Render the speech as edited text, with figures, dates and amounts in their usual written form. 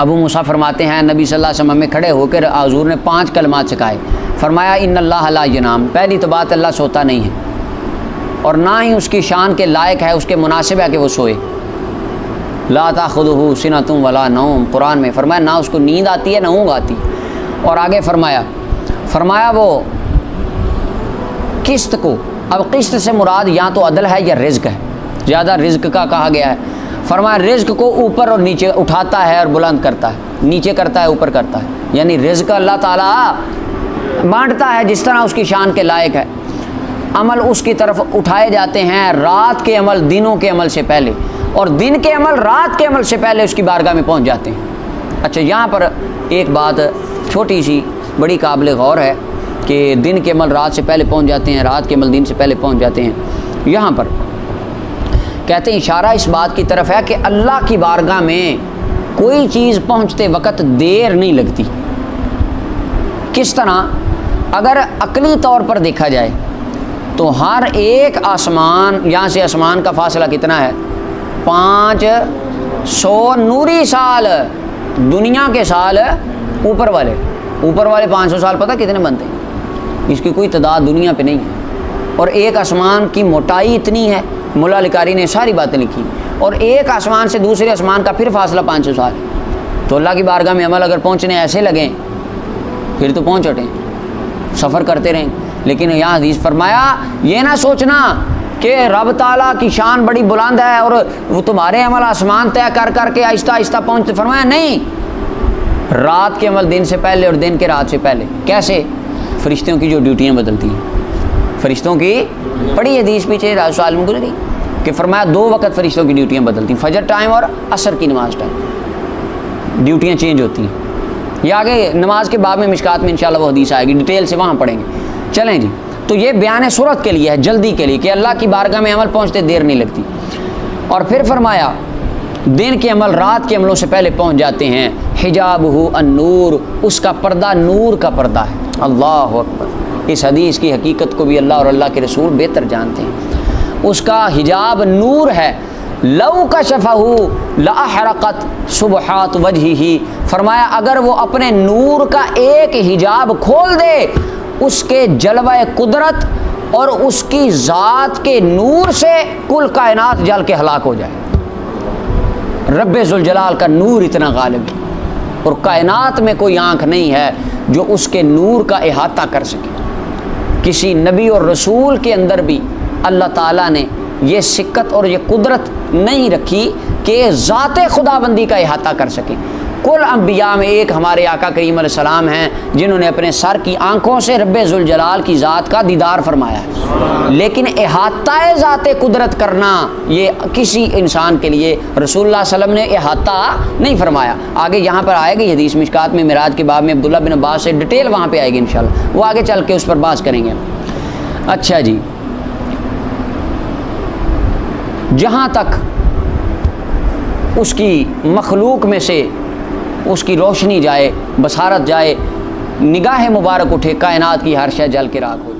ابو موسیٰ فرماتے ہیں نبی صلی اللہ علیہ وسلم میں کھڑے ہو کر حضور نے 5 کلمات سکھائے. فرمایا ان اللہ لا ینام، پہلی تو بات اللہ سوتا نہیں ہے اور نہ ہی اس کی شان کے لائق ہے، اس کے مناسب ہے کہ وہ سوئے. لا تاخذہ سنۃ ولا نوم، قرآن میں فرمایا نہ اس کو نیند آتی ہے نہ اونگ آتی. اور آگے فرمایا وہ قسط کو، اب قسط سے مراد یا تو عدل ہے یا رزق ہے، زیادہ رزق کا کہا گیا ہے. فرمایا رزق کو اوپر اور نیچے اٹھاتا ہے اور بلند کرتا ہے، نیچے کرتا ہے اوپر کرتا ہے، یعنی رزق اللہ تعالیٰ بانٹتا ہے جس طرح اس کی شان کے لائق ہے. عمل اس کی طرف اٹھائے جاتے ہیں، رات کے عمل دنوں کے عمل سے پہلے اور دن کے عمل رات کے عمل سے پہلے اس کی بارگاہ میں پہنچ جاتے ہیں. اچھا یہاں پر ایک بات چھوٹی سی بڑی قابل غور ہے کہ دن کے عمل رات سے پہلے پہنچ جاتے ہیں، رات کے عمل دن سے پہلے پہنچ جاتے ہیں. یہاں پر کہتے ہیں اشارہ اس بات کی طرف ہے کہ اللہ کی بارگاہ میں کوئی چیز پہنچتے وقت دیر نہیں لگتی. کس طرح؟ اگر عقلی طور پر دیکھا جائے تو ہر ایک آسمان، یہاں سے آسمان کا فاصلہ کتنا ہے؟ 500 نوری سال. دنیا کے سال اوپر والے 500 سال پتہ کتنے بنتے ہیں؟ اس کی کوئی تعداد دنیا پہ نہیں ہے. اور ایک آسمان کی موٹائی اتنی ہے، مولا علی قاری نے ساری باتیں لکھی، اور ایک آسمان سے دوسرے آسمان کا پھر فاصلہ 500 سال. تو اللہ کی بارگاہ میں عمل اگر پہنچنے ایسے لگیں پھر تو پہنچ ہٹیں، سفر کرتے رہیں. لیکن یہاں حدیث فرمایا یہ نہ سوچنا کہ رب تعالیٰ کی شان بڑی بلند ہے اور وہ تمہارے عمل آسمان طے کر کر کے آہستہ آہستہ پہنچتے. فرمایا نہیں، رات کے عمل دن سے پہلے اور دن کے رات سے پہلے. کیسے؟ فرشتوں کی جو ڈیوٹیاں بدلتی ہیں، فرشتوں کی بڑی حدیث پیچھے رسول میں گزری کہ فرمایا 2 وقت فرشتوں کی ڈیوٹیاں بدلتی ہیں، فجر ٹائم اور عصر کی نماز ٹائم ڈیوٹیاں چینج ہوتی ہیں. یہ آگے نماز کے باب میں مشکات میں انشاءاللہ وہ حدیث آئے گی، ڈیٹیل سے وہاں پڑھیں گے. چلیں جی، تو یہ بیان صورت کے لیے ہے، جلدی کے لیے کہ اللہ کی بارگاہ میں عمل پہنچتے دیر نہیں لگتی. اور پھر فرمایا دن کے عمل رات کے عملوں سے پہلے پہنچ جاتے ہیں. حجابہ النور، اس کا پردہ نور کا پردہ ہے. اللہ اکبر. اس حدیث کی حقیقت کو بھی اللہ اور اللہ کے رسول بہتر جانتے ہیں. اس کا حجاب نور ہے. لو کشفہ لاحرقت سبحات وجہہ، فرمایا اگر وہ اپنے نور کا ایک حجاب کھول دے، اس کے جلوہ قدرت اور اس کی ذات کے نور سے کل کائنات جل کے ہلاک ہو جائے. رب ذوالجلال کا نور اتنا غالب ہے اور کائنات میں کوئی آنکھ نہیں ہے جو اس کے نور کا احاطہ کر سکے. کسی نبی اور رسول کے اندر بھی اللہ تعالیٰ نے یہ سکت اور یہ قدرت نہیں رکھی کہ ذات خداوندی کا احاطہ کر سکیں. کل انبیاء میں ایک ہمارے آقا کریم علیہ السلام ہیں جنہوں نے اپنے سر کی آنکھوں سے رب ذوالجلال کی ذات کا دیدار فرمایا ہے، لیکن احاطہ ذات قدرت کرنا یہ کسی انسان کے لیے رسول اللہ صلی اللہ علیہ وسلم نے احاطہ نہیں فرمایا. آگے یہاں پر آئے گی حدیث مشکات میں معراج کے باب میں عبداللہ بن عباس سے ڈیٹیل وہاں پہ آئے گی انشاءاللہ، وہ آگے چل کے اس پر بحث کریں گے. اچھا جی، جہاں تک اس کی مخلوق میں سے اس کی روشنی جائے، بصارت جائے، نگاہ مبارک اٹھے، کائنات کی ہر شے جل کے راکھ ہو.